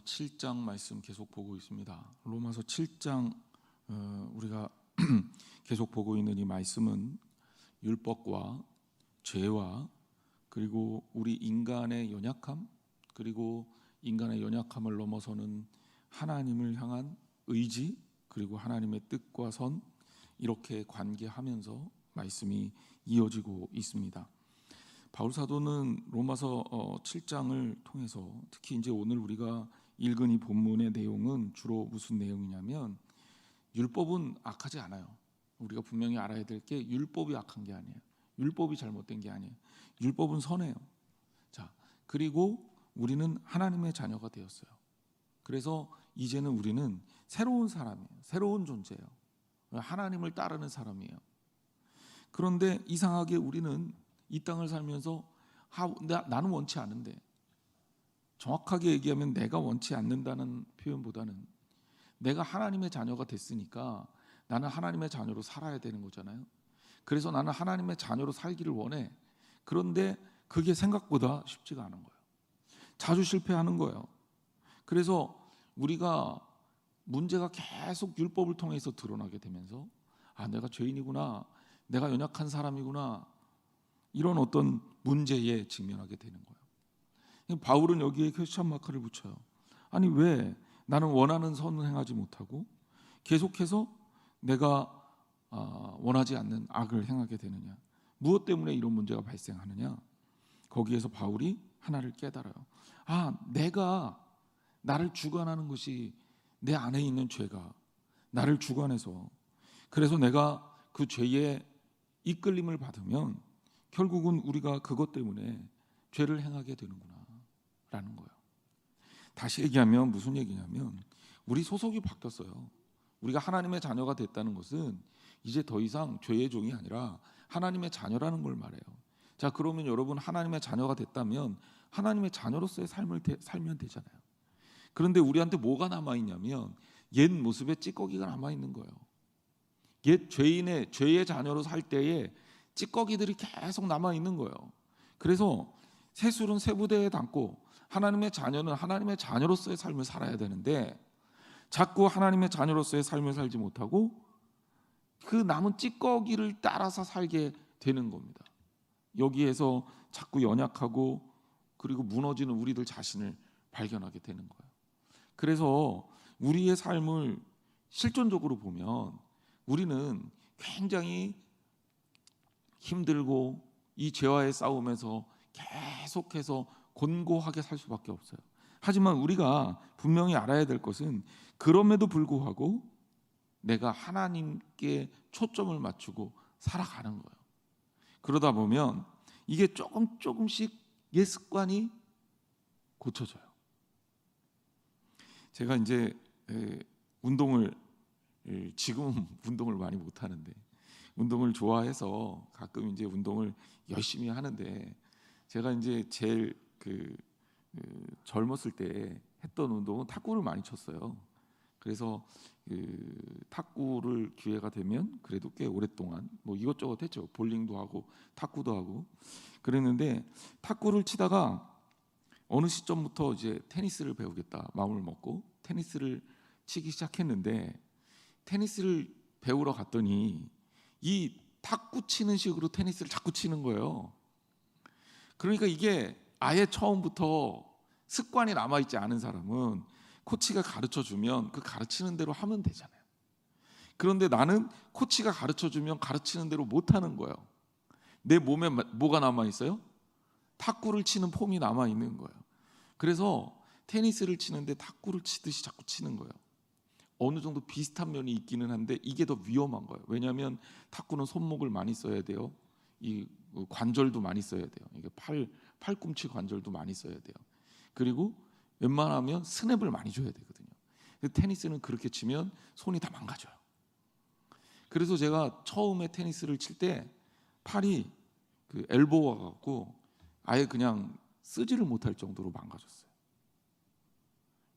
7장 말씀 계속 보고 있습니다. 로마서 7장 우리가 계속 보고 있는 이 말씀은 율법과 죄와 그리고 우리 인간의 연약함, 그리고 인간의 연약함을 넘어서는 하나님을 향한 의지, 그리고 하나님의 뜻과 선, 이렇게 관계하면서 말씀이 이어지고 있습니다. 바울 사도는 로마서 7장을 통해서 특히 이제 오늘 우리가 읽은 이 본문의 내용은 주로 무슨 내용이냐면, 율법은 악하지 않아요. 우리가 분명히 알아야 될 게 율법이 악한 게 아니에요. 율법이 잘못된 게 아니에요. 율법은 선해요. 자, 그리고 우리는 하나님의 자녀가 되었어요. 그래서 이제는 우리는 새로운 사람이에요. 새로운 존재예요. 하나님을 따르는 사람이에요. 그런데 이상하게 우리는 이 땅을 살면서 나는 원치 않은데, 정확하게 얘기하면 내가 원치 않는다는 표현보다는 내가 하나님의 자녀가 됐으니까 나는 하나님의 자녀로 살아야 되는 거잖아요. 그래서 나는 하나님의 자녀로 살기를 원해. 그런데 그게 생각보다 쉽지가 않은 거예요. 자주 실패하는 거예요. 그래서 우리가 문제가 계속 율법을 통해서 드러나게 되면서 내가 죄인이구나, 내가 연약한 사람이구나, 이런 어떤 문제에 직면하게 되는 거예요. 바울은 여기에 퀘스천 마크를 붙여요. 아니, 왜 나는 원하는 선을 행하지 못하고 계속해서 내가 원하지 않는 악을 행하게 되느냐? 무엇 때문에 이런 문제가 발생하느냐? 거기에서 바울이 하나를 깨달아요. 내가 나를 주관하는 것이, 내 안에 있는 죄가 나를 주관해서, 그래서 내가 그 죄에 이끌림을 받으면 결국은 우리가 그것 때문에 죄를 행하게 되는구나 라는 거예요. 다시 얘기하면 무슨 얘기냐면, 우리 소속이 바뀌었어요. 우리가 하나님의 자녀가 됐다는 것은 이제 더 이상 죄의 종이 아니라 하나님의 자녀라는 걸 말해요. 자, 그러면 여러분, 하나님의 자녀가 됐다면 하나님의 자녀로서의 삶을 살면 되잖아요. 그런데 우리한테 뭐가 남아있냐면 옛 모습의 찌꺼기가 남아있는 거예요. 옛 죄의 자녀로 살 때에 찌꺼기들이 계속 남아있는 거예요. 그래서 새술은 새 부대에 담고 하나님의 자녀는 하나님의 자녀로서의 삶을 살아야 되는데, 자꾸 하나님의 자녀로서의 삶을 살지 못하고 그 남은 찌꺼기를 따라서 살게 되는 겁니다. 여기에서 자꾸 연약하고 그리고 무너지는 우리들 자신을 발견하게 되는 거예요. 그래서 우리의 삶을 실존적으로 보면 우리는 굉장히 힘들고 이 죄와의 싸움에서 계속해서 곤고하게 살 수밖에 없어요. 하지만 우리가 분명히 알아야 될 것은, 그럼에도 불구하고 내가 하나님께 초점을 맞추고 살아가는 거예요. 그러다 보면 이게 조금씩 옛 습관이 고쳐져요. 제가 이제 운동을, 지금은 운동을 많이 못 하는데 운동을 좋아해서 가끔 이제 운동을 열심히 하는데, 제가 이제 제일 젊었을 때 했던 운동은 탁구를 많이 쳤어요. 그래서 탁구를 기회가 되면 그래도 꽤 오랫동안 뭐 이것저것 했죠. 볼링도 하고 탁구도 하고 그랬는데, 탁구를 치다가 어느 시점부터 이제 테니스를 배우겠다 마음을 먹고 테니스를 치기 시작했는데, 테니스를 배우러 갔더니 이 탁구 치는 식으로 테니스를 자꾸 치는 거예요. 그러니까 이게 아예 처음부터 습관이 남아있지 않은 사람은 코치가 가르쳐주면 그 가르치는 대로 하면 되잖아요. 그런데 나는 코치가 가르쳐주면 가르치는 대로 못하는 거예요. 내 몸에 뭐가 남아있어요? 탁구를 치는 폼이 남아있는 거예요. 그래서 테니스를 치는데 탁구를 치듯이 자꾸 치는 거예요. 어느 정도 비슷한 면이 있기는 한데 이게 더 위험한 거예요. 왜냐하면 탁구는 손목을 많이 써야 돼요. 이 관절도 많이 써야 돼요. 이게 팔꿈치 관절도 많이 써야 돼요. 그리고 웬만하면 스냅을 많이 줘야 되거든요. 테니스는 그렇게 치면 손이 다 망가져요. 그래서 제가 처음에 테니스를 칠 때 팔이 엘보가 갖고 아예 그냥 쓰지를 못할 정도로 망가졌어요.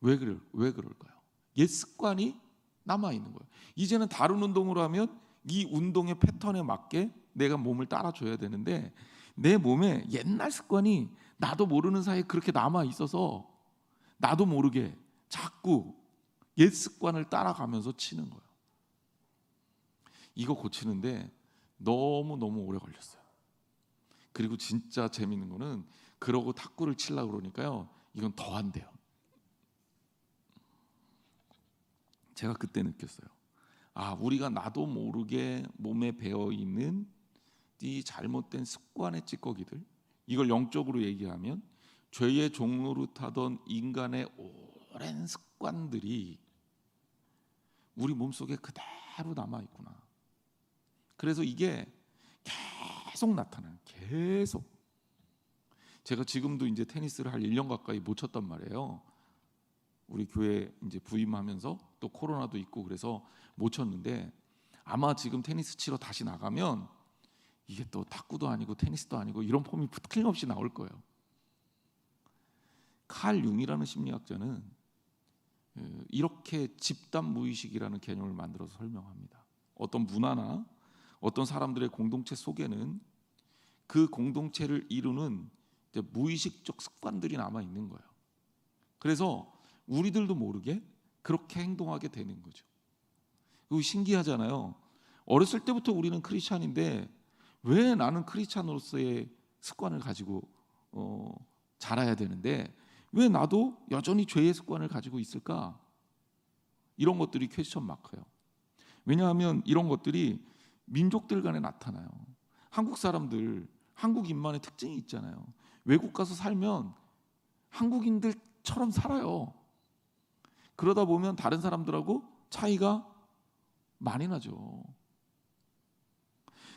왜 그럴까요? 옛 습관이 남아 있는 거예요. 이제는 다른 운동을 하면 이 운동의 패턴에 맞게 내가 몸을 따라줘야 되는데, 내 몸에 옛날 습관이 나도 모르는 사이에 그렇게 남아 있어서 나도 모르게 자꾸 옛 습관을 따라가면서 치는 거예요. 이거 고치는데 너무너무 오래 걸렸어요. 그리고 진짜 재밌는 거는 그러고 탁구를 치려고 그러니까요, 이건 더 안 돼요. 제가 그때 느꼈어요. 우리가 나도 모르게 몸에 배어있는 이 잘못된 습관의 찌꺼기들, 이걸 영적으로 얘기하면 죄의 종노릇하던 인간의 오랜 습관들이 우리 몸속에 그대로 남아있구나. 그래서 이게 계속 나타나요. 계속. 제가 지금도 이제 테니스를 할 1년 가까이 못 쳤단 말이에요. 우리 교회 이제 부임하면서 또 코로나도 있고 그래서 못 쳤는데, 아마 지금 테니스 치러 다시 나가면 이게 또 탁구도 아니고 테니스도 아니고 이런 폼이 틀림없이 나올 거예요. 칼 융이라는 심리학자는 이렇게 집단 무의식이라는 개념을 만들어서 설명합니다. 어떤 문화나 어떤 사람들의 공동체 속에는 그 공동체를 이루는 이제 무의식적 습관들이 남아 있는 거예요. 그래서 우리들도 모르게 그렇게 행동하게 되는 거죠. 이거 신기하잖아요. 어렸을 때부터 우리는 크리스찬인데 왜 나는 크리스찬으로서의 습관을 가지고 자라야 되는데 왜 나도 여전히 죄의 습관을 가지고 있을까? 이런 것들이 퀘스천 마크예요. 왜냐하면 이런 것들이 민족들 간에 나타나요. 한국 사람들, 한국인만의 특징이 있잖아요. 외국 가서 살면 한국인들처럼 살아요. 그러다 보면 다른 사람들하고 차이가 많이 나죠.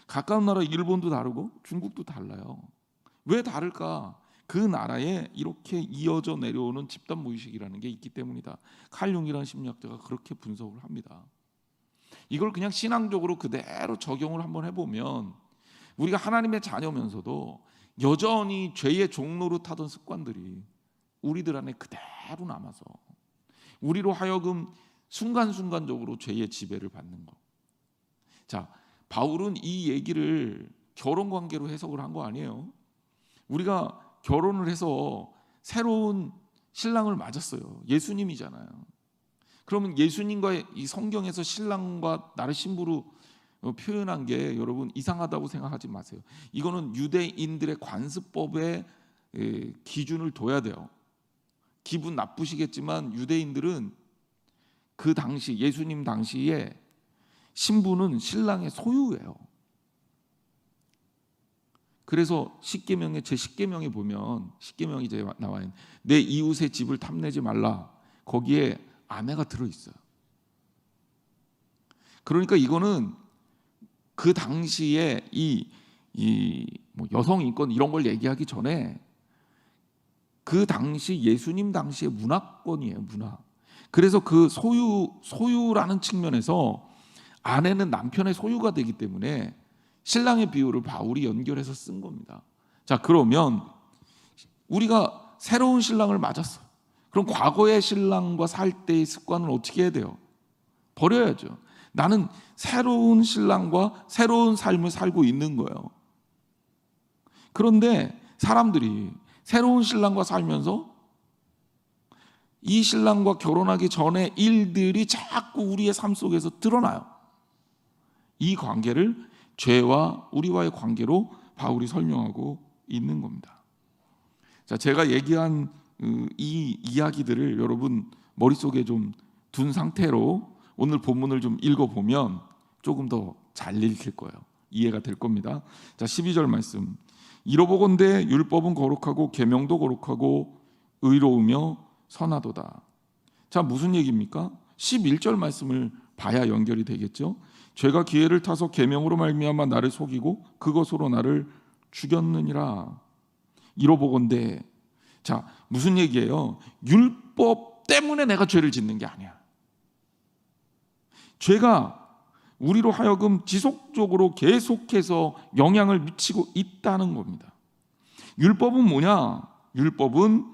가까운 나라 일본도 다르고 중국도 달라요. 왜 다를까? 그 나라에 이렇게 이어져 내려오는 집단 무의식이라는 게 있기 때문이다. 칼 융이라는 심리학자가 그렇게 분석을 합니다. 이걸 그냥 신앙적으로 그대로 적용을 한번 해보면 우리가 하나님의 자녀면서도 여전히 죄의 종노릇하던 습관들이 우리들 안에 그대로 남아서 우리로 하여금 순간순간적으로 죄의 지배를 받는 거. 자, 바울은 이 얘기를 결혼 관계로 해석을 한 거 아니에요. 우리가 결혼을 해서 새로운 신랑을 맞았어요. 예수님이잖아요. 그러면 예수님과 이 성경에서 신랑과 나를 신부로 표현한 게 여러분 이상하다고 생각하지 마세요. 이거는 유대인들의 관습법에 기준을 둬야 돼요. 기분 나쁘시겠지만 유대인들은 그 당시 예수님 당시에 신부는 신랑의 소유예요. 그래서 십계명의 제10계명에 보면 십계명이 이제 나와 있는 내 이웃의 집을 탐내지 말라. 거기에 아내가 들어 있어요. 그러니까 이거는 그 당시에 뭐 여성 인권 이런 걸 얘기하기 전에 그 당시 예수님 당시의 문화권이에요, 문화. 그래서 그 소유라는 측면에서 아내는 남편의 소유가 되기 때문에 신랑의 비유를 바울이 연결해서 쓴 겁니다. 자, 그러면 우리가 새로운 신랑을 맞았어. 그럼 과거의 신랑과 살 때의 습관은 어떻게 해야 돼요? 버려야죠. 나는 새로운 신랑과 새로운 삶을 살고 있는 거예요. 그런데 사람들이 새로운 신랑과 살면서 이 신랑과 결혼하기 전에 일들이 자꾸 우리의 삶 속에서 드러나요. 이 관계를 죄와 우리와의 관계로 바울이 설명하고 있는 겁니다. 자, 제가 얘기한 이 이야기들을 여러분 머릿속에 좀 둔 상태로 오늘 본문을 좀 읽어보면 조금 더 잘 읽힐 거예요. 이해가 될 겁니다. 자, 12절 말씀. 이러보건대 율법은 거룩하고 계명도 거룩하고 의로우며 선하도다. 자, 무슨 얘기입니까? 11절 말씀을 봐야 연결이 되겠죠. 죄가 기회를 타서 계명으로 말미암아 나를 속이고 그것으로 나를 죽였느니라. 이러보건대. 자, 무슨 얘기예요? 율법 때문에 내가 죄를 짓는 게 아니야. 죄가 우리로 하여금 지속적으로 계속해서 영향을 미치고 있다는 겁니다. 율법은 뭐냐? 율법은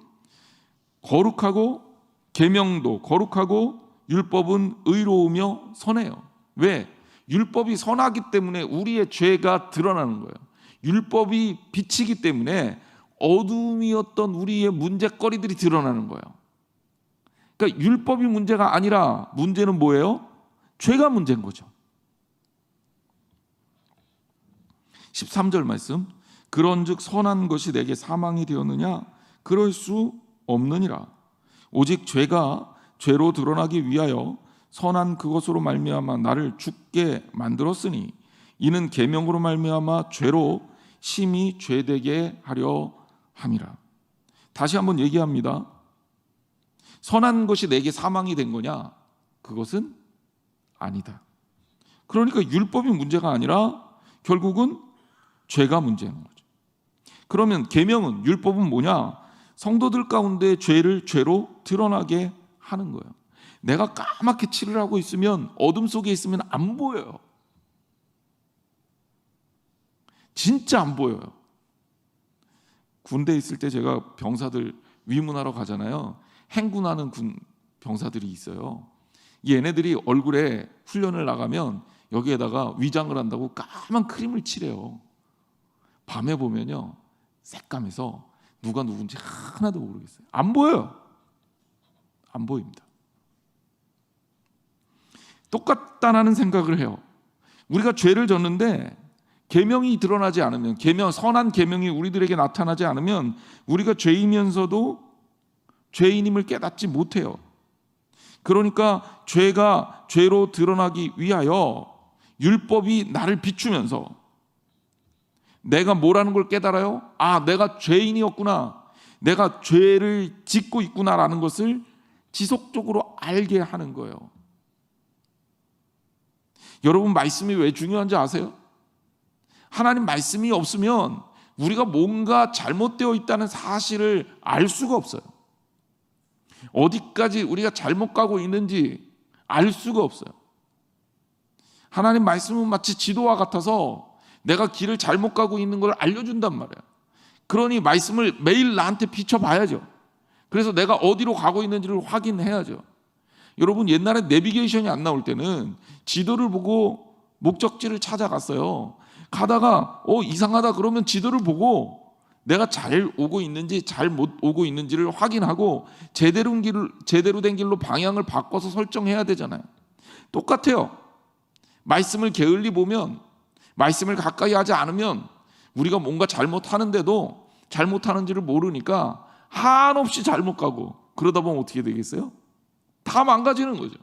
거룩하고 계명도 거룩하고 율법은 의로우며 선해요. 왜? 율법이 선하기 때문에 우리의 죄가 드러나는 거예요. 율법이 빛이기 때문에 어둠이었던 우리의 문제거리들이 드러나는 거예요. 그러니까 율법이 문제가 아니라 문제는 뭐예요? 죄가 문제인 거죠. 13절 말씀, 그런즉 선한 것이 내게 사망이 되었느냐? 그럴 수 없느니라. 오직 죄가 죄로 드러나기 위하여 선한 그것으로 말미암아 나를 죽게 만들었으니 이는 계명으로 말미암아 죄로 심히 죄되게 하려 함이라. 다시 한번 얘기합니다. 선한 것이 내게 사망이 된 거냐? 그것은 아니다. 그러니까 율법이 문제가 아니라 결국은 죄가 문제인 거죠. 그러면 계명은, 율법은 뭐냐? 성도들 가운데 죄를 죄로 드러나게 하는 거예요. 내가 까맣게 칠을 하고 있으면, 어둠 속에 있으면 안 보여요. 진짜 안 보여요. 군대에 있을 때 제가 병사들 위문하러 가잖아요. 행군하는 군 병사들이 있어요. 얘네들이 얼굴에 훈련을 나가면 여기에다가 위장을 한다고 까만 크림을 칠해요. 밤에 보면요, 새까매서 누가 누군지 하나도 모르겠어요. 안 보여요. 안 보입니다. 똑같다는 생각을 해요. 우리가 죄를 졌는데 계명이 드러나지 않으면, 선한 계명이 우리들에게 나타나지 않으면 우리가 죄이면서도 죄인임을 깨닫지 못해요. 그러니까 죄가 죄로 드러나기 위하여 율법이 나를 비추면서 내가 뭐라는 걸 깨달아요? 아, 내가 죄인이었구나, 내가 죄를 짓고 있구나라는 것을 지속적으로 알게 하는 거예요. 여러분, 말씀이 왜 중요한지 아세요? 하나님 말씀이 없으면 우리가 뭔가 잘못되어 있다는 사실을 알 수가 없어요. 어디까지 우리가 잘못 가고 있는지 알 수가 없어요. 하나님 말씀은 마치 지도와 같아서 내가 길을 잘못 가고 있는 걸 알려준단 말이에요. 그러니 말씀을 매일 나한테 비춰봐야죠. 그래서 내가 어디로 가고 있는지를 확인해야죠. 여러분, 옛날에 내비게이션이 안 나올 때는 지도를 보고 목적지를 찾아갔어요. 가다가 이상하다 그러면 지도를 보고 내가 잘 오고 있는지 잘 못 오고 있는지를 확인하고 제대로 된 길로 방향을 바꿔서 설정해야 되잖아요. 똑같아요. 말씀을 게을리 보면, 말씀을 가까이 하지 않으면 우리가 뭔가 잘못하는데도 잘못하는지를 모르니까 한없이 잘못 가고, 그러다 보면 어떻게 되겠어요? 다 망가지는 거죠.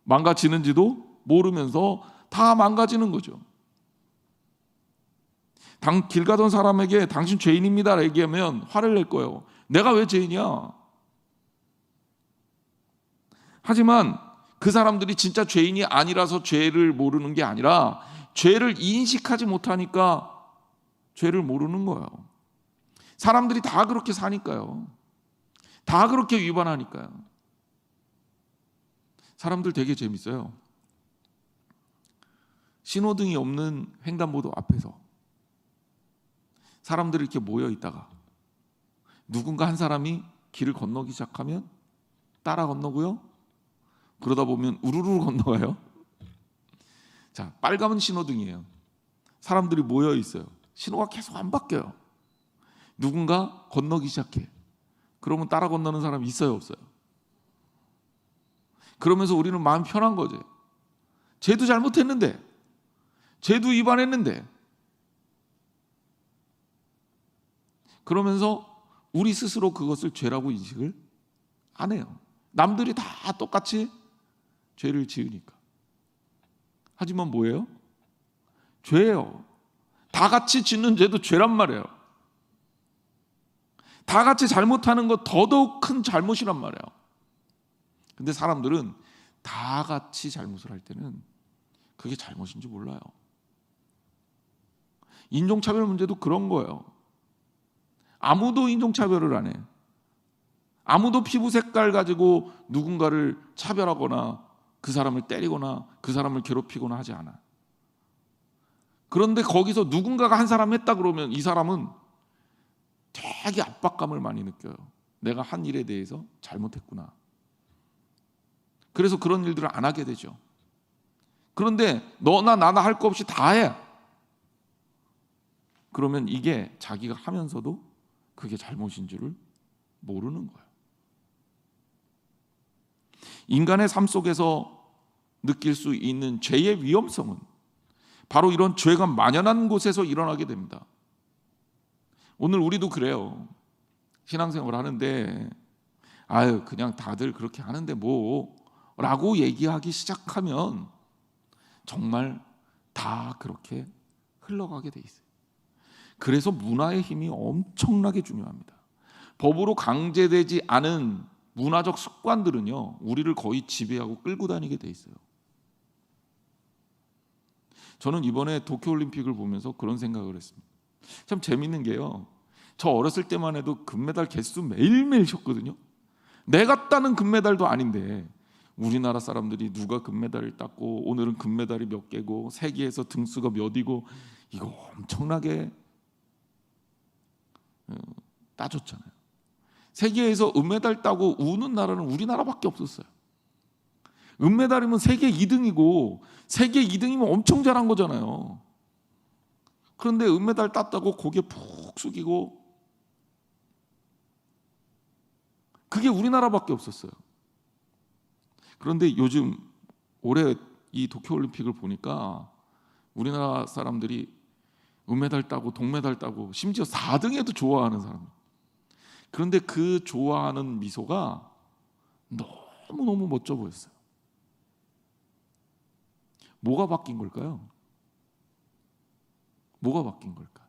망가지는지도 모르면서 다 망가지는 거죠. 길 가던 사람에게 당신 죄인입니다 얘기하면 화를 낼 거예요. 내가 왜 죄인이야? 하지만 그 사람들이 진짜 죄인이 아니라서 죄를 모르는 게 아니라 죄를 인식하지 못하니까 죄를 모르는 거예요. 사람들이 다 그렇게 사니까요. 다 그렇게 위반하니까요. 사람들 되게 재밌어요. 신호등이 없는 횡단보도 앞에서 사람들이 이렇게 모여 있다가 누군가 한 사람이 길을 건너기 시작하면 따라 건너고요. 그러다 보면 우르르 건너가요. 자, 빨간 신호등이에요. 사람들이 모여 있어요. 신호가 계속 안 바뀌어요. 누군가 건너기 시작해. 그러면 따라 건너는 사람이 있어요, 없어요? 그러면서 우리는 마음 편한 거죠. 쟤도 잘못했는데, 쟤도 위반했는데. 그러면서 우리 스스로 그것을 죄라고 인식을 안 해요. 남들이 다 똑같이 죄를 지으니까. 하지만 뭐예요? 죄예요. 다 같이 짓는 죄도 죄란 말이에요. 다 같이 잘못하는 것 더더욱 큰 잘못이란 말이에요. 근데 사람들은 다 같이 잘못을 할 때는 그게 잘못인지 몰라요. 인종차별 문제도 그런 거예요. 아무도 인종차별을 안 해요. 아무도 피부 색깔 가지고 누군가를 차별하거나 그 사람을 때리거나 그 사람을 괴롭히거나 하지 않아. 그런데 거기서 누군가가 한 사람 했다 그러면 이 사람은 되게 압박감을 많이 느껴요. 내가 한 일에 대해서 잘못했구나. 그래서 그런 일들을 안 하게 되죠. 그런데 너나 나나 할 거 없이 다 해. 그러면 이게 자기가 하면서도 그게 잘못인 줄을 모르는 거예요. 인간의 삶 속에서 느낄 수 있는 죄의 위험성은 바로 이런 죄가 만연한 곳에서 일어나게 됩니다. 오늘 우리도 그래요. 신앙생활 하는데 그냥 다들 그렇게 하는데 뭐 라고 얘기하기 시작하면 정말 다 그렇게 흘러가게 돼 있어요. 그래서 문화의 힘이 엄청나게 중요합니다. 법으로 강제되지 않은 문화적 습관들은요, 우리를 거의 지배하고 끌고 다니게 돼 있어요. 저는 이번에 도쿄올림픽을 보면서 그런 생각을 했습니다. 참 재밌는 게요, 저 어렸을 때만 해도 금메달 개수 매일매일 셨거든요. 내가 따는 금메달도 아닌데 우리나라 사람들이 누가 금메달을 땄고 오늘은 금메달이 몇 개고 세계에서 등수가 몇이고 이거 엄청나게 따졌잖아요. 세계에서 은메달 따고 우는 나라는 우리나라밖에 없었어요. 은메달이면 세계 2등이고 세계 2등이면 엄청 잘한 거잖아요. 그런데 은메달 땄다고 고개 푹 숙이고 그게 우리나라밖에 없었어요. 그런데 요즘 올해 이 도쿄올림픽을 보니까 우리나라 사람들이 은메달 따고 동메달 따고 심지어 4등에도 좋아하는 사람. 그런데 그 좋아하는 미소가 너무너무 멋져 보였어요. 뭐가 바뀐 걸까요? 뭐가 바뀐 걸까?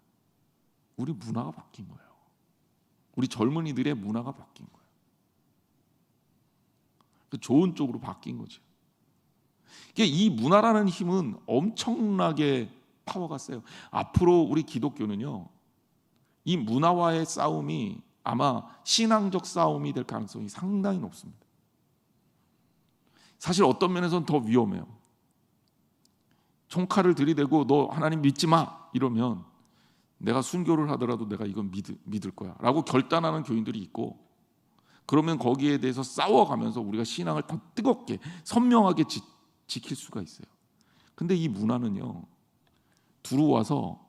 우리 문화가 바뀐 거예요. 우리 젊은이들의 문화가 바뀐 거예요. 좋은 쪽으로 바뀐 거죠. 이 문화라는 힘은 엄청나게 파워가 세요. 앞으로 우리 기독교는요, 이 문화와의 싸움이 아마 신앙적 싸움이 될 가능성이 상당히 높습니다. 사실 어떤 면에서는 더 위험해요. 총칼을 들이대고 너 하나님 믿지 마 이러면 내가 순교를 하더라도 내가 이건 믿을 거야 라고 결단하는 교인들이 있고, 그러면 거기에 대해서 싸워가면서 우리가 신앙을 더 뜨겁게 선명하게 지킬 수가 있어요. 근데 이 문화는요, 들어와서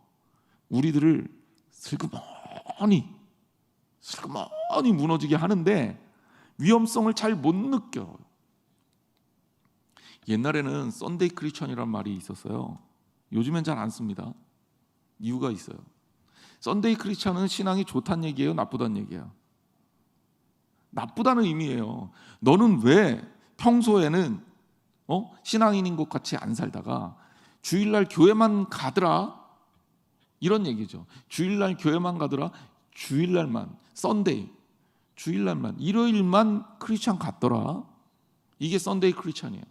우리들을 슬그머니 무너지게 하는데 위험성을 잘 못 느껴요. 옛날에는 썬데이 크리스천이라는 말이 있었어요. 요즘엔 잘 안 씁니다. 이유가 있어요. 썬데이 크리스천은 신앙이 좋다는 얘기예요, 나쁘다는 얘기예요? 나쁘다는 의미예요. 너는 왜 평소에는 신앙인인 것 같이 안 살다가 주일날 교회만 가더라, 이런 얘기죠. 주일날 교회만 가더라, 주일날만, 썬데이, 주일날만, 일요일만 크리스천 갔더라. 이게 썬데이 크리스천이에요.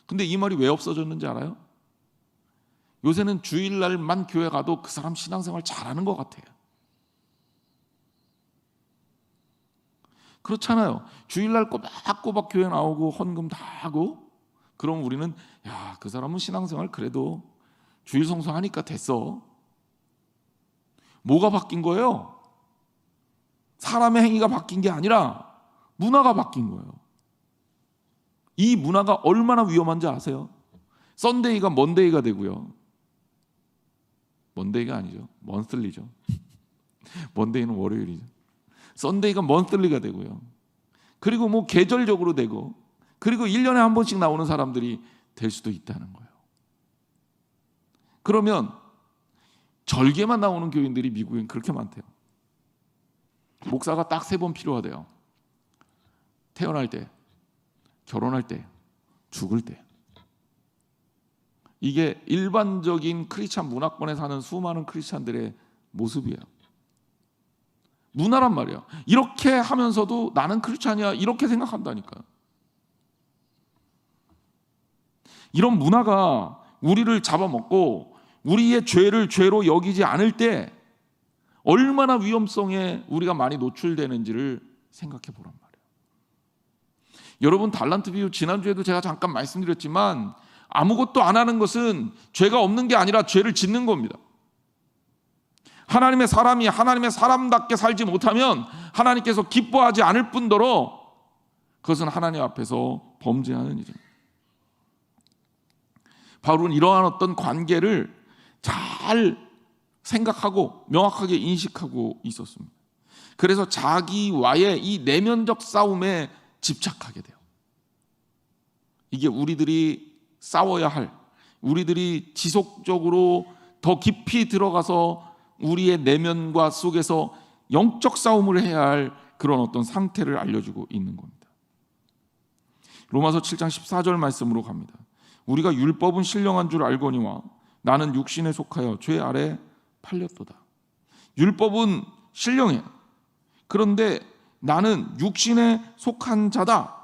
근데 이 말이 왜 없어졌는지 알아요? 요새는 주일날만 교회 가도 그 사람 신앙생활 잘하는 것 같아요. 그렇잖아요. 주일날 꼬박꼬박 교회 나오고 헌금 다 하고, 그럼 우리는 그 사람은 신앙생활 그래도 주일 성수하니까 됐어. 뭐가 바뀐 거예요? 사람의 행위가 바뀐 게 아니라 문화가 바뀐 거예요. 이 문화가 얼마나 위험한지 아세요? 썬데이가 먼데이가 되고요. 먼데이가 아니죠. 먼슬리죠. 먼데이는 월요일이죠. 썬데이가 먼슬리가 되고요. 그리고 뭐 계절적으로 되고, 그리고 1년에 한 번씩 나오는 사람들이 될 수도 있다는 거예요. 그러면 절개만 나오는 교인들이 미국엔 그렇게 많대요. 목사가 딱 3번 필요하대요. 태어날 때, 결혼할 때, 죽을 때. 이게 일반적인 크리스찬 문화권에 사는 수많은 크리스찬들의 모습이에요. 문화란 말이에요. 이렇게 하면서도 나는 크리스찬이야 이렇게 생각한다니까요. 이런 문화가 우리를 잡아먹고 우리의 죄를 죄로 여기지 않을 때 얼마나 위험성에 우리가 많이 노출되는지를 생각해 보란 말이에요. 여러분, 달란트 비유 지난주에도 제가 잠깐 말씀드렸지만 아무것도 안 하는 것은 죄가 없는 게 아니라 죄를 짓는 겁니다. 하나님의 사람이 하나님의 사람답게 살지 못하면 하나님께서 기뻐하지 않을 뿐더러 그것은 하나님 앞에서 범죄하는 일입니다. 바울은 이러한 어떤 관계를 잘 생각하고 명확하게 인식하고 있었습니다. 그래서 자기와의 이 내면적 싸움에 집착하게 돼요. 이게 우리들이 싸워야 할, 우리들이 지속적으로 더 깊이 들어가서 우리의 내면과 속에서 영적 싸움을 해야 할 그런 어떤 상태를 알려주고 있는 겁니다. 로마서 7장 14절 말씀으로 갑니다. 우리가 율법은 신령한 줄 알거니와 나는 육신에 속하여 죄 아래 팔렸도다. 율법은 신령해. 그런데 나는 육신에 속한 자다.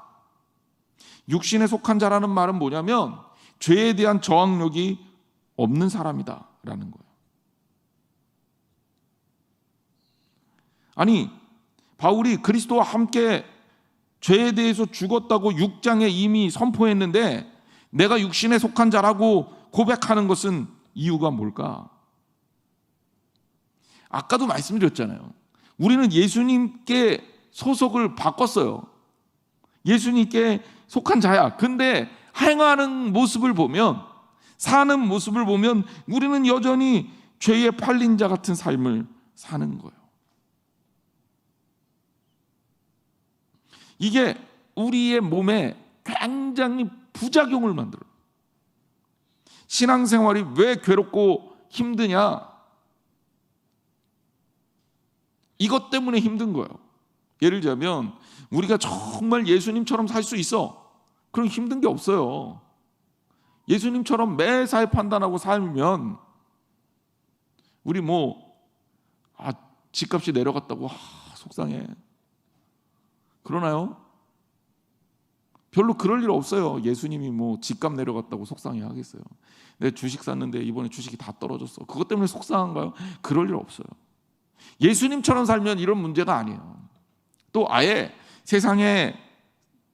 육신에 속한 자라는 말은 뭐냐면 죄에 대한 저항력이 없는 사람이다 라는 거예요. 아니, 바울이 그리스도와 함께 죄에 대해서 죽었다고 6장에 이미 선포했는데 내가 육신에 속한 자라고 고백하는 것은 이유가 뭘까? 아까도 말씀드렸잖아요. 우리는 예수님께 소속을 바꿨어요. 예수님께 속한 자야. 근데 행하는 모습을 보면, 사는 모습을 보면 우리는 여전히 죄에 팔린 자 같은 삶을 사는 거예요. 이게 우리의 몸에 굉장히 부작용을 만들어요. 신앙생활이 왜 괴롭고 힘드냐? 이것 때문에 힘든 거예요. 예를 들자면 우리가 정말 예수님처럼 살 수 있어. 그럼 힘든 게 없어요. 예수님처럼 매사에 판단하고 살면 우리 집값이 내려갔다고 속상해. 그러나요? 별로 그럴 일 없어요. 예수님이 집값 내려갔다고 속상해 하겠어요. 내 주식 샀는데 이번에 주식이 다 떨어졌어. 그것 때문에 속상한가요? 그럴 일 없어요. 예수님처럼 살면 이런 문제가 아니에요. 또 아예 세상에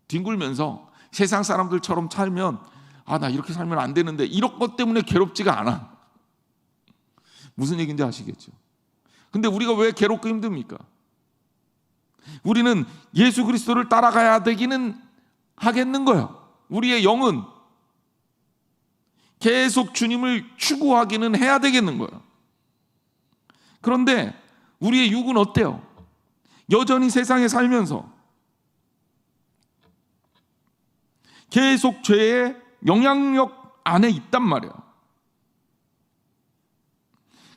뒹굴면서 세상 사람들처럼 살면 나 이렇게 살면 안 되는데 이런 것 때문에 괴롭지가 않아. 무슨 얘기인지 아시겠죠? 근데 우리가 왜 괴롭고 힘듭니까? 우리는 예수 그리스도를 따라가야 되기는 하겠는 거예요. 우리의 영은 계속 주님을 추구하기는 해야 되겠는 거예요. 그런데 우리의 육은 어때요? 여전히 세상에 살면서 계속 죄의 영향력 안에 있단 말이에요.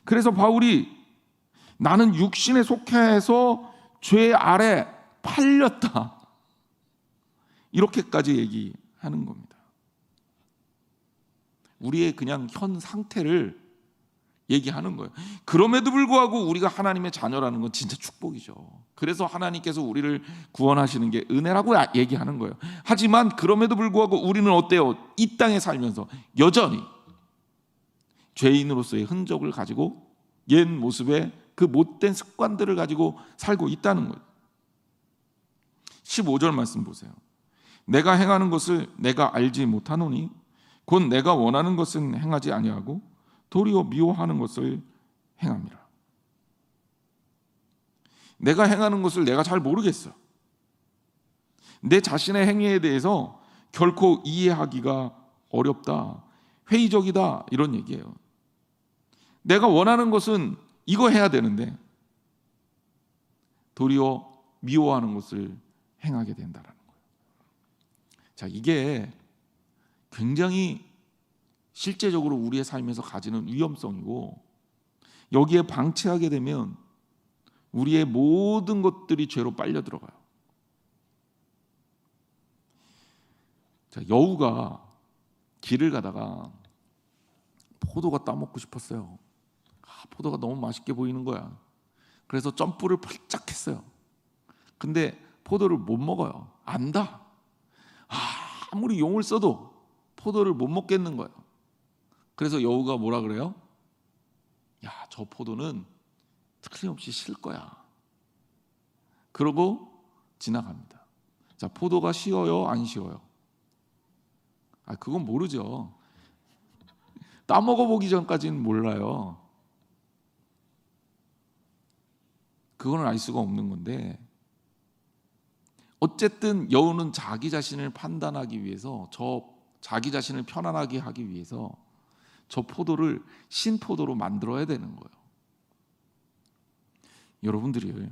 그래서 바울이 나는 육신에 속해서 죄 아래 팔렸다. 이렇게까지 얘기하는 겁니다. 우리의 그냥 현 상태를 얘기하는 거예요. 그럼에도 불구하고 우리가 하나님의 자녀라는 건 진짜 축복이죠. 그래서 하나님께서 우리를 구원하시는 게 은혜라고 얘기하는 거예요. 하지만 그럼에도 불구하고 우리는 어때요? 이 땅에 살면서 여전히 죄인으로서의 흔적을 가지고 옛 모습의 그 못된 습관들을 가지고 살고 있다는 거예요. 15절 말씀 보세요. 내가 행하는 것을 내가 알지 못하노니 곧 내가 원하는 것은 행하지 아니하고 도리어 미워하는 것을 행함이라. 내가 행하는 것을 내가 잘 모르겠어. 내 자신의 행위에 대해서 결코 이해하기가 어렵다, 회의적이다, 이런 얘기예요. 내가 원하는 것은 이거 해야 되는데 도리어 미워하는 것을 행하게 된다라는 거예요. 자, 이게 굉장히 실제적으로 우리의 삶에서 가지는 위험성이고, 여기에 방치하게 되면 우리의 모든 것들이 죄로 빨려 들어가요. 자, 여우가 길을 가다가 포도가 따먹고 싶었어요. 포도가 너무 맛있게 보이는 거야. 그래서 점프를 활짝 했어요. 근데 포도를 못 먹어요. 안다. 아무리 용을 써도 포도를 못 먹겠는 거예요. 그래서 여우가 뭐라 그래요? 저 포도는 틀림없이 실 거야. 그러고 지나갑니다. 자, 포도가 쉬어요, 안 쉬어요? 그건 모르죠. 따먹어 보기 전까지는 몰라요. 그거는 알 수가 없는 건데, 어쨌든 여우는 자기 자신을 판단하기 위해서, 자기 자신을 편안하게 하기 위해서 저 포도를 신포도로 만들어야 되는 거예요. 여러분들이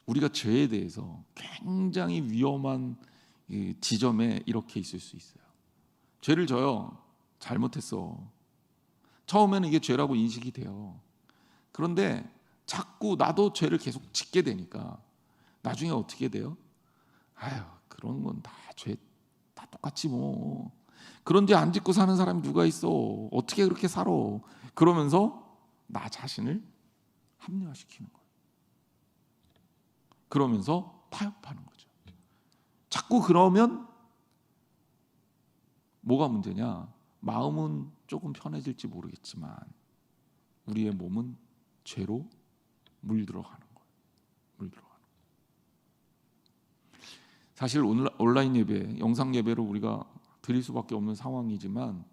우리가 죄에 대해서 굉장히 위험한 지점에 이렇게 있을 수 있어요. 죄를 져요. 잘못했어. 처음에는 이게 죄라고 인식이 돼요. 그런데 자꾸 나도 죄를 계속 짓게 되니까 나중에 어떻게 돼요? 아유, 그런 건 다 죄, 다 똑같지 뭐. 그런 죄 안 짓고 사는 사람이 누가 있어? 어떻게 그렇게 살아? 그러면서 나 자신을 합리화시키는 거예요. 그러면서 타협하는 거죠. 자꾸 그러면 뭐가 문제냐? 마음은 조금 편해질지 모르겠지만 우리의 몸은 죄로 물들어가는 거예요. 물들어가는 거예요. 사실 온라인 예배, 영상 예배를 우리가 드릴 수밖에 없는 상황이지만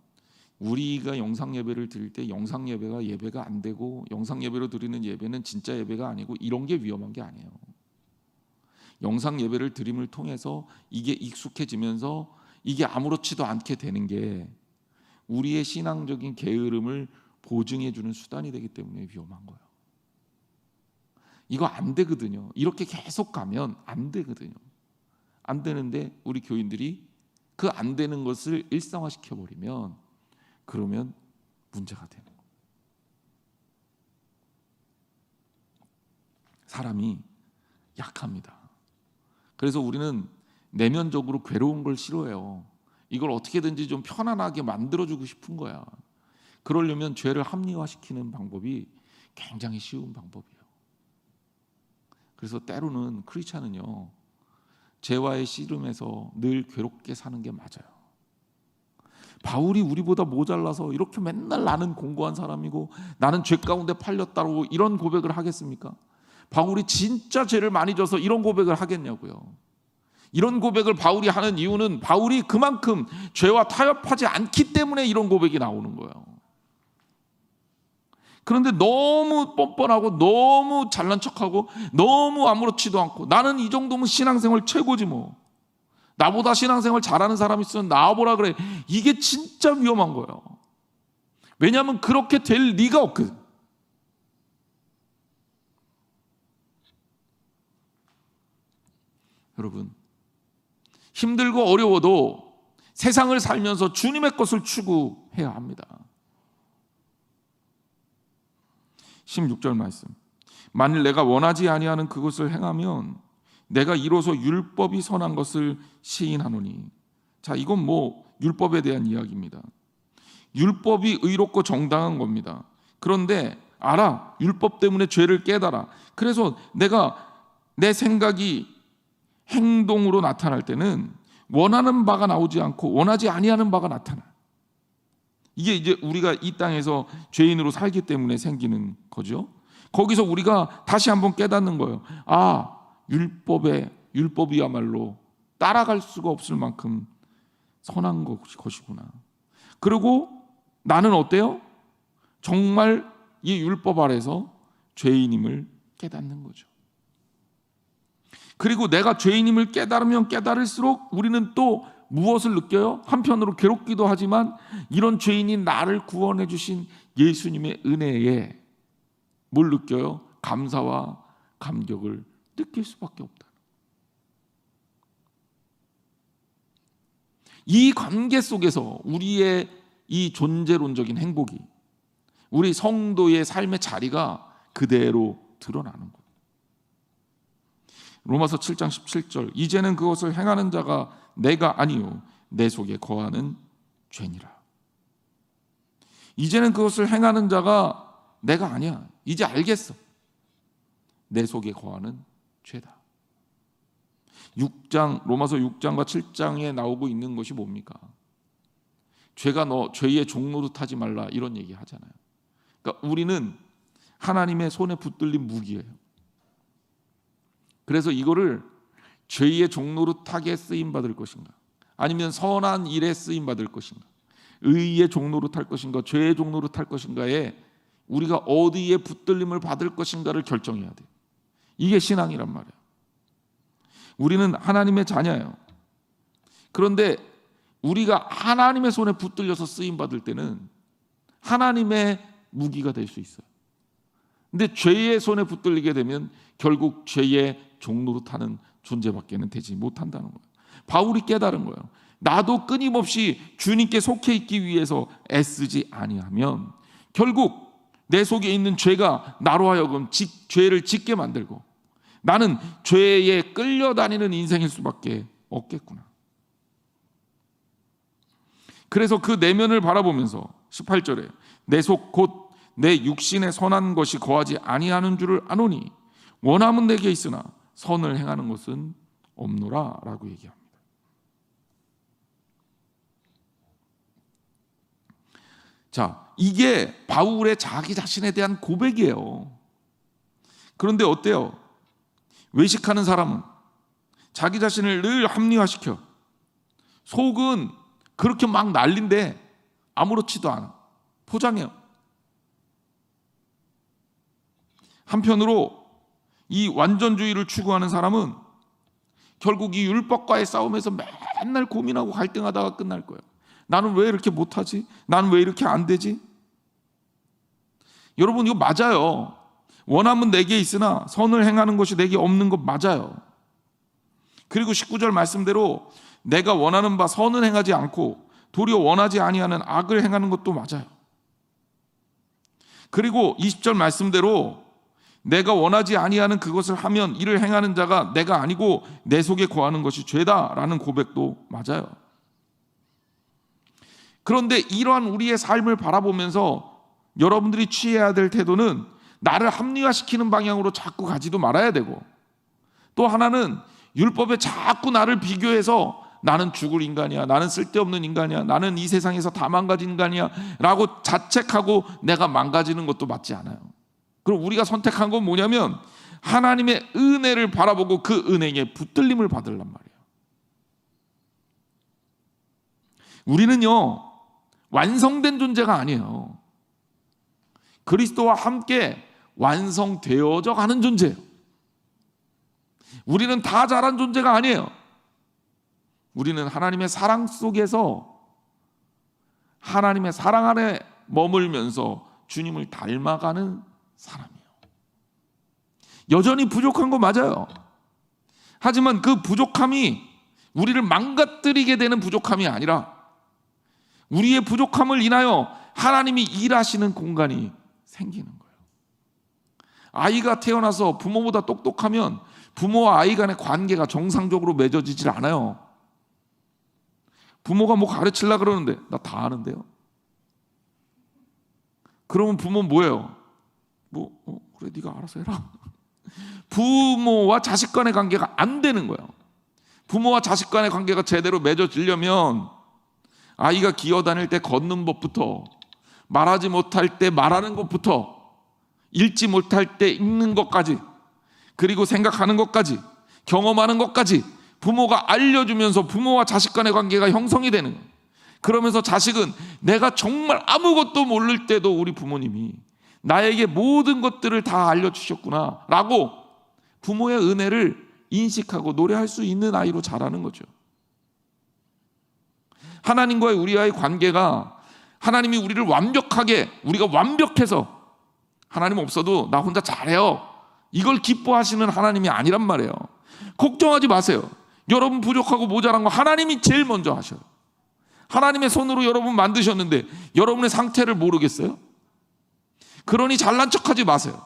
우리가 영상 예배를 드릴 때 영상 예배가 안 되고 영상 예배로 드리는 예배는 진짜 예배가 아니고 이런 게 위험한 게 아니에요. 영상 예배를 드림을 통해서 이게 익숙해지면서 이게 아무렇지도 않게 되는 게 우리의 신앙적인 게으름을 보증해 주는 수단이 되기 때문에 위험한 거예요. 이거 안 되거든요. 이렇게 계속 가면 안 되거든요. 안 되는데 우리 교인들이 그 안 되는 것을 일상화시켜 버리면 그러면 문제가 되는 거예요. 사람이 약합니다. 그래서 우리는 내면적으로 괴로운 걸 싫어해요. 이걸 어떻게든지 좀 편안하게 만들어주고 싶은 거야. 그러려면 죄를 합리화시키는 방법이 굉장히 쉬운 방법이에요. 그래서 때로는 크리스찬은요, 죄와의 씨름에서 늘 괴롭게 사는 게 맞아요. 바울이 우리보다 모자라서 이렇게 맨날 나는 공고한 사람이고 나는 죄 가운데 팔렸다고 이런 고백을 하겠습니까? 바울이 진짜 죄를 많이 져서 이런 고백을 하겠냐고요. 이런 고백을 바울이 하는 이유는 바울이 그만큼 죄와 타협하지 않기 때문에 이런 고백이 나오는 거예요. 그런데 너무 뻔뻔하고 너무 잘난 척하고 너무 아무렇지도 않고 나는 이 정도면 신앙생활 최고지 뭐. 나보다 신앙생활 잘하는 사람이 있으면 나와보라 그래. 이게 진짜 위험한 거예요. 왜냐하면 그렇게 될 리가 없거든. 여러분, 힘들고 어려워도 세상을 살면서 주님의 것을 추구해야 합니다. 16절 말씀. 만일 내가 원하지 아니하는 그것을 행하면 내가 이로써 율법이 선한 것을 시인하노니. 자, 이건 뭐 율법에 대한 이야기입니다. 율법이 의롭고 정당한 겁니다. 그런데 알아. 율법 때문에 죄를 깨달아. 그래서 내 생각이 행동으로 나타날 때는 원하는 바가 나오지 않고 원하지 아니하는 바가 나타나. 이게 이제 우리가 이 땅에서 죄인으로 살기 때문에 생기는 거죠. 거기서 우리가 다시 한번 깨닫는 거예요. 아, 율법이야말로 따라갈 수가 없을 만큼 선한 것이구나. 그리고 나는 어때요? 정말 이 율법 아래서 죄인임을 깨닫는 거죠. 그리고 내가 죄인임을 깨달으면 깨달을수록 우리는 또 무엇을 느껴요? 한편으로 괴롭기도 하지만 이런 죄인이 나를 구원해 주신 예수님의 은혜에 뭘 느껴요? 감사와 감격을 느낄 수밖에 없다. 이 관계 속에서 우리의 이 존재론적인 행복이 우리 성도의 삶의 자리가 그대로 드러나는 거예요. 로마서 7장 17절. 이제는 그것을 행하는 자가 내가 아니요 내 속에 거하는 죄니라. 이제는 그것을 행하는 자가 내가 아니야. 이제 알겠어. 내 속에 거하는 죄다. 로마서 6장과 7장에 나오고 있는 것이 뭡니까? 죄가 너 죄의 종노릇하지 말라 이런 얘기 하잖아요. 그러니까 우리는 하나님의 손에 붙들린 무기예요. 그래서 이거를 죄의 종노릇하게 쓰임 받을 것인가, 아니면 선한 일에 쓰임 받을 것인가, 의의 종노릇할 것인가, 죄의 종노릇할 것인가에 우리가 어디에 붙들림을 받을 것인가를 결정해야 돼요. 이게 신앙이란 말이에요. 우리는 하나님의 자녀예요. 그런데 우리가 하나님의 손에 붙들려서 쓰임 받을 때는 하나님의 무기가 될 수 있어요. 근데 죄의 손에 붙들리게 되면 결국 죄의 종노릇하는 존재밖에는 되지 못한다는 거예요. 바울이 깨달은 거예요. 나도 끊임없이 주님께 속해 있기 위해서 애쓰지 아니하면 결국 내 속에 있는 죄가 나로 하여금 죄를 짓게 만들고 나는 죄에 끌려다니는 인생일 수밖에 없겠구나. 그래서 그 내면을 바라보면서 18절에 내 속 곧 내 육신에 선한 것이 거하지 아니하는 줄을 아노니 원함은 내게 있으나 선을 행하는 것은 없노라 라고 얘기합니다. 자, 이게 바울의 자기 자신에 대한 고백이에요. 그런데 어때요? 외식하는 사람은 자기 자신을 늘 합리화시켜. 속은 그렇게 막 난린데 아무렇지도 않아. 포장해요. 한편으로 이 완전주의를 추구하는 사람은 결국 이 율법과의 싸움에서 맨날 고민하고 갈등하다가 끝날 거예요. 나는 왜 이렇게 못하지? 나는 왜 이렇게 안 되지? 여러분, 이거 맞아요. 원함은 내게 있으나 선을 행하는 것이 내게 없는 것 맞아요. 그리고 19절 말씀대로 내가 원하는 바 선을 행하지 않고 도리어 원하지 아니하는 악을 행하는 것도 맞아요. 그리고 20절 말씀대로 내가 원하지 아니하는 그것을 하면 이를 행하는 자가 내가 아니고 내 속에 거하는 것이 죄다라는 고백도 맞아요. 그런데 이러한 우리의 삶을 바라보면서 여러분들이 취해야 될 태도는 나를 합리화시키는 방향으로 자꾸 가지도 말아야 되고, 또 하나는 율법에 자꾸 나를 비교해서 나는 죽을 인간이야, 나는 쓸데없는 인간이야, 나는 이 세상에서 다 망가진 인간이야 라고 자책하고 내가 망가지는 것도 맞지 않아요. 그럼 우리가 선택한 건 뭐냐면 하나님의 은혜를 바라보고 그 은혜에 붙들림을 받으란 말이에요. 우리는요 완성된 존재가 아니에요. 그리스도와 함께 완성되어져 가는 존재예요. 우리는 다 잘한 존재가 아니에요. 우리는 하나님의 사랑 속에서 하나님의 사랑 안에 머물면서 주님을 닮아가는 사람이에요. 여전히 부족한 거 맞아요. 하지만 그 부족함이 우리를 망가뜨리게 되는 부족함이 아니라 우리의 부족함을 인하여 하나님이 일하시는 공간이 생기는 거예요. 아이가 태어나서 부모보다 똑똑하면 부모와 아이 간의 관계가 정상적으로 맺어지질 않아요. 부모가 뭐 가르치려고 그러는데 나 다 아는데요. 그러면 부모는 뭐예요? 그래 네가 알아서 해라. 부모와 자식 간의 관계가 안 되는 거예요. 부모와 자식 간의 관계가 제대로 맺어지려면 아이가 기어다닐 때 걷는 법부터, 말하지 못할 때 말하는 것부터, 읽지 못할 때 읽는 것까지, 그리고 생각하는 것까지, 경험하는 것까지 부모가 알려주면서 부모와 자식 간의 관계가 형성이 되는 거예요. 그러면서 자식은 내가 정말 아무것도 모를 때도 우리 부모님이 나에게 모든 것들을 다 알려주셨구나 라고 부모의 은혜를 인식하고 노래할 수 있는 아이로 자라는 거죠. 하나님과의 우리와의 관계가 하나님이 우리를 우리가 완벽해서 하나님 없어도 나 혼자 잘해요 이걸 기뻐하시는 하나님이 아니란 말이에요. 걱정하지 마세요. 여러분 부족하고 모자란 거 하나님이 제일 먼저 하셔요. 하나님의 손으로 여러분 만드셨는데 여러분의 상태를 모르겠어요? 그러니 잘난 척하지 마세요.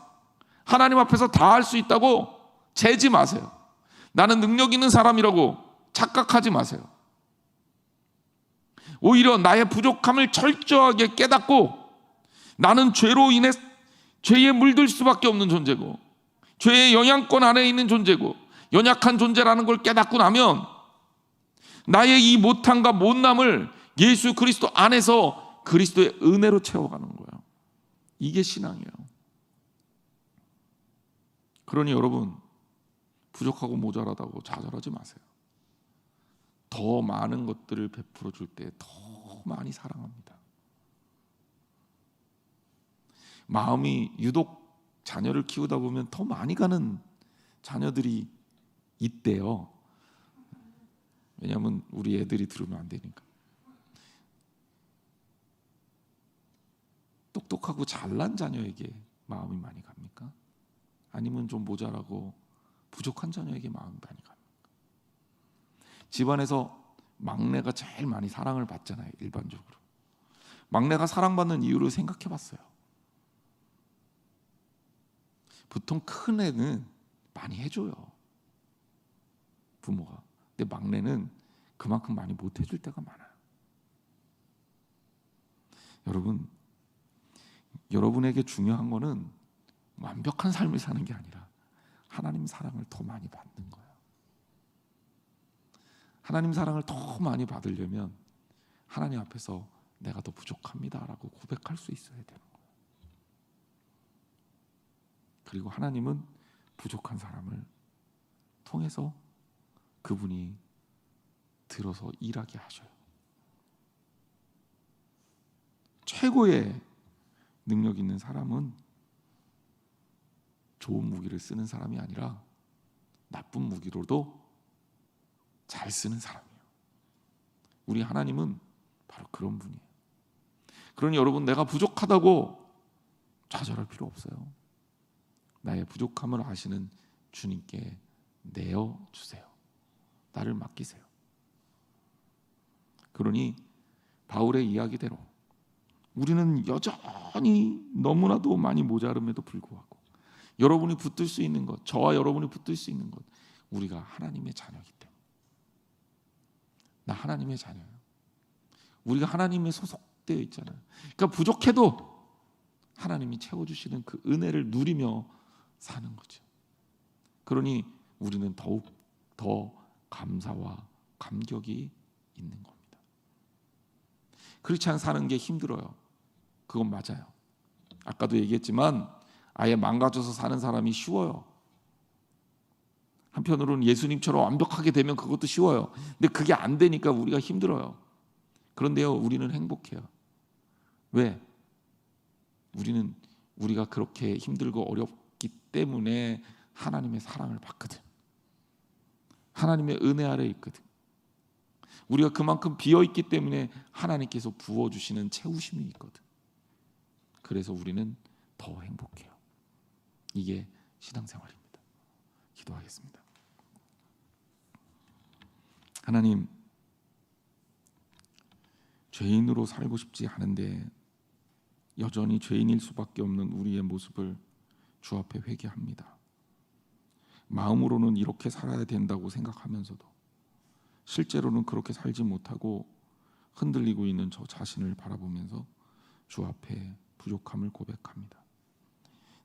하나님 앞에서 다 할 수 있다고 재지 마세요. 나는 능력 있는 사람이라고 착각하지 마세요. 오히려 나의 부족함을 철저하게 깨닫고 나는 죄로 인해 죄에 물들 수밖에 없는 존재고 죄의 영향권 안에 있는 존재고 연약한 존재라는 걸 깨닫고 나면 나의 이 못함과 못남을 예수 그리스도 안에서 그리스도의 은혜로 채워가는 거예요. 이게 신앙이에요. 그러니 여러분 부족하고 모자라다고 좌절하지 마세요. 더 많은 것들을 베풀어 줄 때 더 많이 사랑합니다. 마음이 유독 자녀를 키우다 보면 더 많이 가는 자녀들이 있대요. 왜냐하면 우리 애들이 들으면 안 되니까. 똑똑하고 잘난 자녀에게 마음이 많이 갑니까? 아니면 좀 모자라고 부족한 자녀에게 마음이 많이 갑니까? 집안에서 막내가 제일 많이 사랑을 받잖아요. 일반적으로 막내가 사랑받는 이유를 생각해 봤어요. 보통 큰 애는 많이 해줘요, 부모가. 근데 막내는 그만큼 많이 못 해줄 때가 많아요. 여러분, 여러분에게 중요한 거는 완벽한 삶을 사는 게 아니라 하나님 사랑을 더 많이 받는 거예요. 하나님 사랑을 더 많이 받으려면 하나님 앞에서 내가 더 부족합니다라고 고백할 수 있어야 되는 거예요. 그리고 하나님은 부족한 사람을 통해서 그분이 들어서 일하게 하셔요. 최고의 능력 있는 사람은 좋은 무기를 쓰는 사람이 아니라 나쁜 무기로도 잘 쓰는 사람이에요. 우리 하나님은 바로 그런 분이에요. 그러니 여러분, 내가 부족하다고 좌절할 필요 없어요. 나의 부족함을 아시는 주님께 내어주세요. 나를 맡기세요. 그러니 바울의 이야기대로 우리는 여전히 너무나도 많이 모자름에도 불구하고 여러분이 붙들 수 있는 것, 저와 여러분이 붙들 수 있는 것, 우리가 하나님의 자녀이기 때문에. 나 하나님의 자녀예요. 우리가 하나님의 소속되어 있잖아요. 그러니까 부족해도 하나님이 채워주시는 그 은혜를 누리며 사는 거죠. 그러니 우리는 더욱 더 감사와 감격이 있는 겁니다. 크리스찬 사는 게 힘들어요. 그건 맞아요. 아까도 얘기했지만 아예 망가져서 사는 사람이 쉬워요. 한편으로는 예수님처럼 완벽하게 되면 그것도 쉬워요. 근데 그게 안 되니까 우리가 힘들어요. 그런데요, 우리는 행복해요. 왜? 우리가 그렇게 힘들고 어렵기 때문에 하나님의 사랑을 받거든. 하나님의 은혜 아래 있거든. 우리가 그만큼 비어있기 때문에 하나님께서 부어주시는 채우심이 있거든. 그래서 우리는 더 행복해요. 이게 신앙생활입니다. 기도하겠습니다. 하나님, 죄인으로 살고 싶지 않은데 여전히 죄인일 수밖에 없는 우리의 모습을 주 앞에 회개합니다. 마음으로는 이렇게 살아야 된다고 생각하면서도 실제로는 그렇게 살지 못하고 흔들리고 있는 저 자신을 바라보면서 주 앞에 부족함을 고백합니다.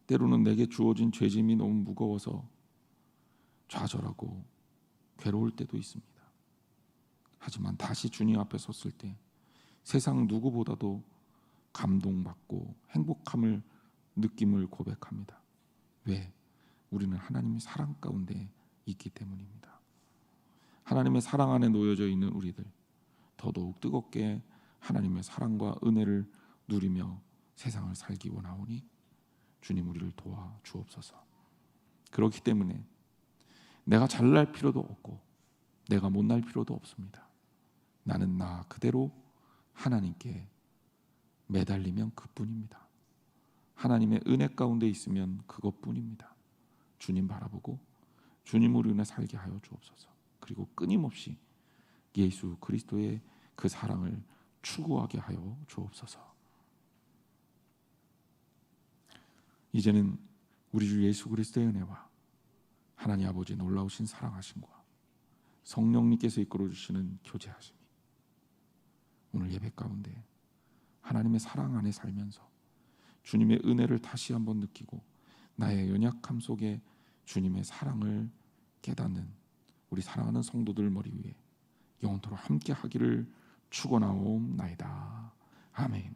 때로는 내게 주어진 죄짐이 너무 무거워서 좌절하고 괴로울 때도 있습니다. 하지만 다시 주님 앞에 섰을 때 세상 누구보다도 감동받고 행복함을 느낌을 고백합니다. 왜? 우리는 하나님의 사랑 가운데 있기 때문입니다. 하나님의 사랑 안에 놓여져 있는 우리들, 더더욱 뜨겁게 하나님의 사랑과 은혜를 누리며 세상을 살기 원하오니 주님, 우리를 도와 주옵소서. 그렇기 때문에 내가 잘날 필요도 없고 내가 못날 필요도 없습니다. 나는 나 그대로 하나님께 매달리면 그뿐입니다. 하나님의 은혜 가운데 있으면 그것뿐입니다. 주님 바라보고 주님으로 인해 살게 하여 주옵소서. 그리고 끊임없이 예수 그리스도의 그 사랑을 추구하게 하여 주옵소서. 이제는 우리 주 예수 그리스도의 은혜와 하나님 아버지의 놀라우신 사랑하심과 성령님께서 이끌어 주시는 교제하심이 오늘 예배 가운데 하나님의 사랑 안에 살면서 주님의 은혜를 다시 한번 느끼고 나의 연약함 속에 주님의 사랑을 깨닫는 우리 사랑하는 성도들 머리 위에 영원토록 함께 하기를 축원하옵나이다. 아멘.